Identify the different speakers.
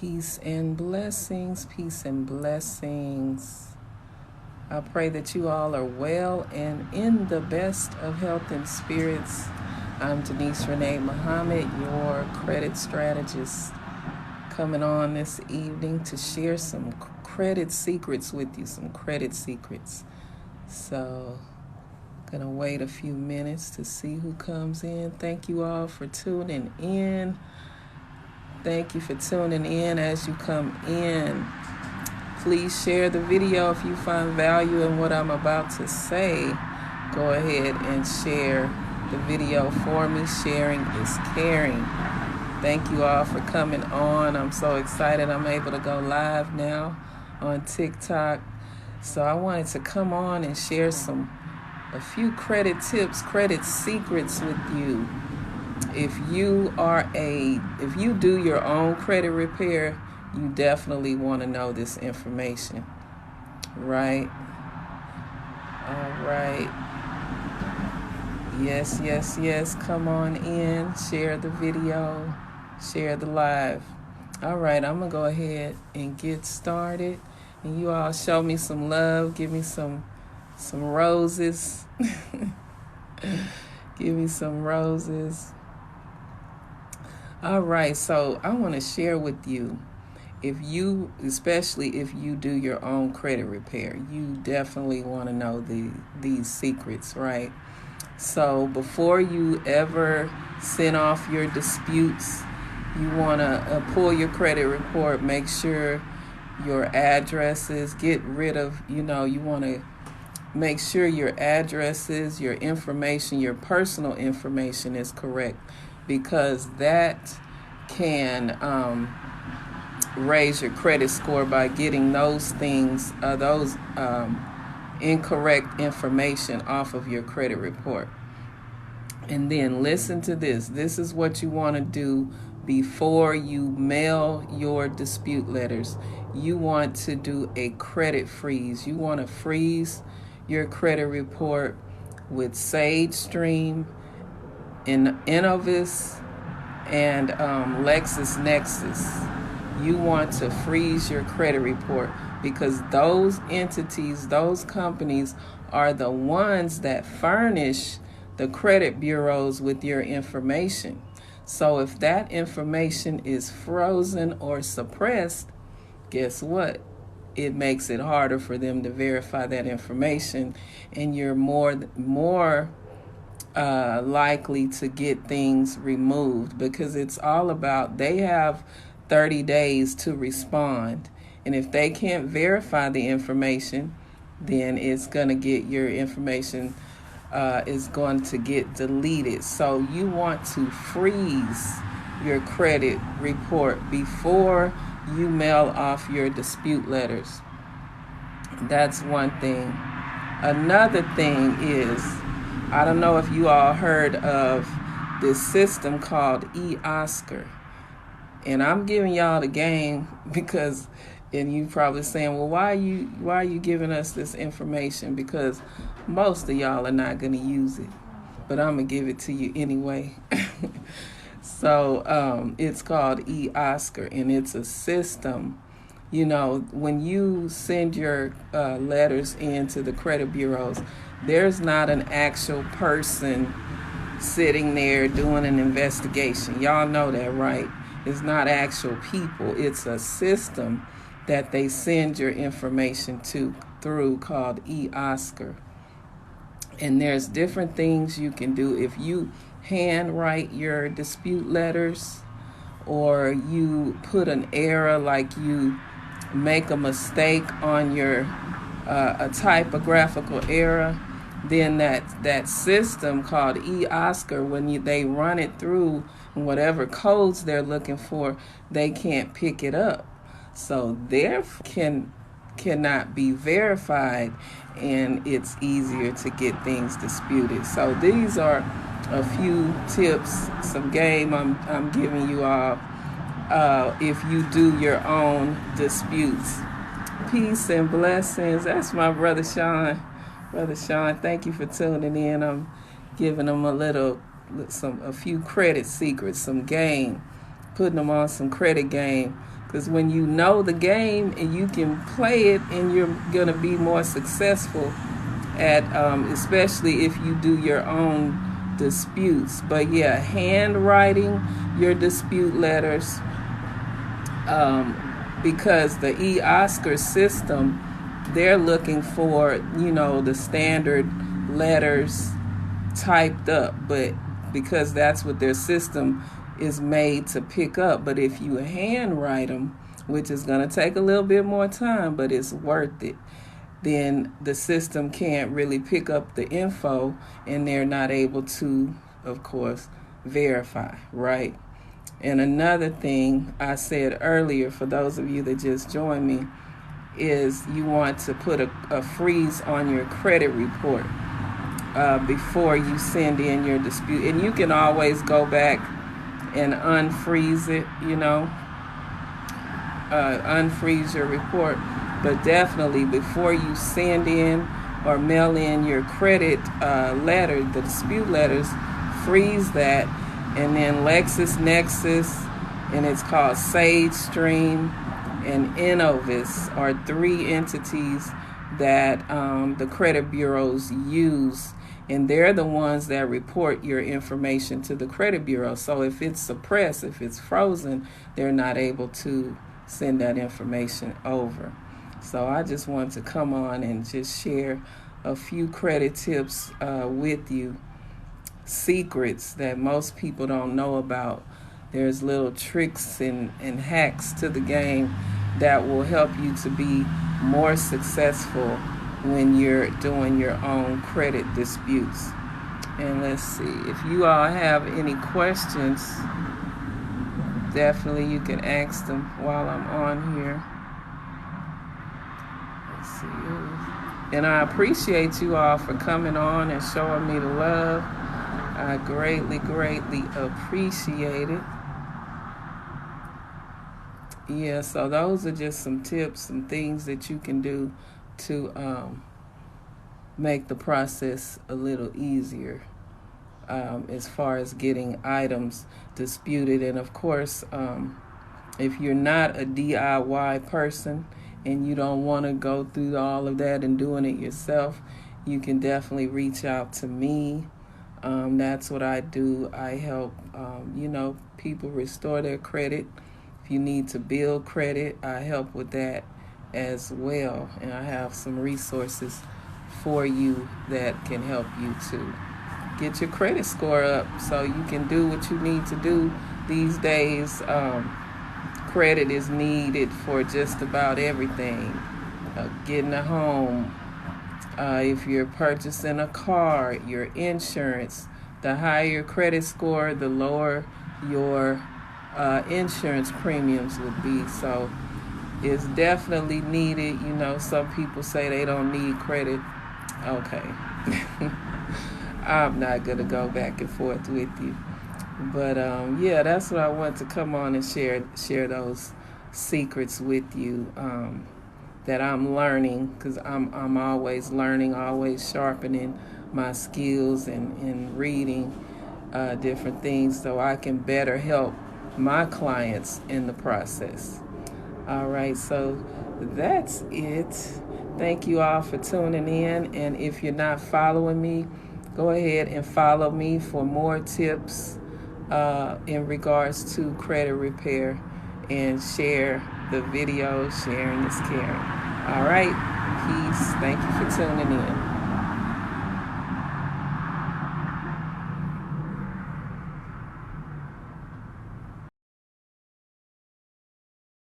Speaker 1: Peace and blessings, peace and blessings. I pray that you all are well and in the best of health and spirits. I'm Denise Renee Muhammad, your credit strategist, coming on this evening to share some credit secrets with you, some credit secrets. So, gonna wait a few minutes to see who comes in. Thank you all for tuning in. Thank you for tuning in. As you come in, please share the video if you find value in what I'm about to say. Go ahead and share the video for me. Sharing is caring. Thank you all for coming on. I'm so excited I'm able to go live now on TikTok. So I wanted to come on and share a few credit tips, credit secrets with you. If you do your own credit repair, you definitely want to know this information, right? All right. Yes. Come on in, share the video, share the live. All right, I'm going to go ahead and get started. And you all show me some love, give me some roses. Give me some roses. All right, so I want to share with you, especially if you do your own credit repair, you definitely want to know these secrets, right? So before you ever send off your disputes, you want to pull your credit report, make sure your addresses, get rid of, you want to make sure your addresses, your information, your personal information is correct, because that can raise your credit score by getting those things, those incorrect information off of your credit report. And then listen to this. This is what you want to do before you mail your dispute letters. You want to do a credit freeze. You want to freeze your credit report with SageStream, Innovis, and LexisNexis. You want to freeze your credit report because those entities, those companies are the ones that furnish the credit bureaus with your information. So if that information is frozen or suppressed, guess what? It makes it harder for them to verify that information, and you're more likely to get things removed, because it's all about, they have 30 days to respond. And if they can't verify the information, then it's going to get your information is going to get deleted. So you want to freeze your credit report before you mail off your dispute letters. That's one thing. Another thing is, I don't know if you all heard of this system called eOscar. And I'm giving y'all the game because, and you probably saying, well, why are you giving us this information? Because most of y'all are not going to use it, but I'm going to give it to you anyway. So it's called eOscar, and it's a system. When you send your letters into the credit bureaus, there's not an actual person sitting there doing an investigation. Y'all know that, right? It's not actual people. It's a system that they send your information through called eOscar. And there's different things you can do. If you handwrite your dispute letters, or you put an error, like you make a mistake on your a typographical error, then that system called eOscar, when they run it through whatever codes they're looking for, they can't pick it up. So therefore cannot be verified, and it's easier to get things disputed. So these are a few tips, some game I'm giving you all if you do your own disputes. Peace and blessings. That's my brother Sean. Brother Sean, thank you for tuning in. I'm giving him a few credit secrets, some game, putting them on some credit game. Because when you know the game and you can play it, and you're going to be more successful at, especially if you do your own disputes. But yeah, handwriting your dispute letters, because the eOscar system, they're looking for, the standard letters typed up, but because that's what their system is made to pick up. But if you handwrite them, which is going to take a little bit more time, but it's worth it, then the system can't really pick up the info, and they're not able to, of course, verify, right? And another thing I said earlier, for those of you that just joined me, is you want to put a freeze on your credit report before you send in your dispute. And you can always go back and unfreeze it, unfreeze your report. But definitely before you send in or mail in your credit letter, the dispute letters, freeze that. And then LexisNexis, and it's called SageStream, and Innovis are 3 entities that the credit bureaus use, and they're the ones that report your information to the credit bureau. So if it's suppressed, if it's frozen, they're not able to send that information over. So I just want to come on and just share a few credit tips with you, secrets that most people don't know about. There's little tricks and hacks to the game that will help you to be more successful when you're doing your own credit disputes. And let's see, if you all have any questions, definitely you can ask them while I'm on here. Let's see. And I appreciate you all for coming on and showing me the love. I greatly, greatly appreciate it. Yeah, so those are just some tips, some things that you can do to make the process a little easier as far as getting items disputed. And of course, if you're not a DIY person and you don't want to go through all of that and doing it yourself, you can definitely reach out to me. That's what I do. I help, people restore their credit. If you need to build credit, I help with that as well. And I have some resources for you that can help you to get your credit score up so you can do what you need to do these days. Credit is needed for just about everything. Getting a home, if you're purchasing a car, your insurance. The higher your credit score, the lower your insurance premiums would be. So it's definitely needed. Some people say they don't need credit. Okay. I'm not going to go back and forth with you. But yeah, that's what I want to come on and share those secrets with you that I'm learning, because I'm always learning, always sharpening my skills and reading different things so I can better help my clients in the process. All right, so that's it. Thank you all for tuning in. And if you're not following me, go ahead and follow me for more tips in regards to credit repair, and share the video. Sharing is caring. All right, peace. Thank you for tuning in.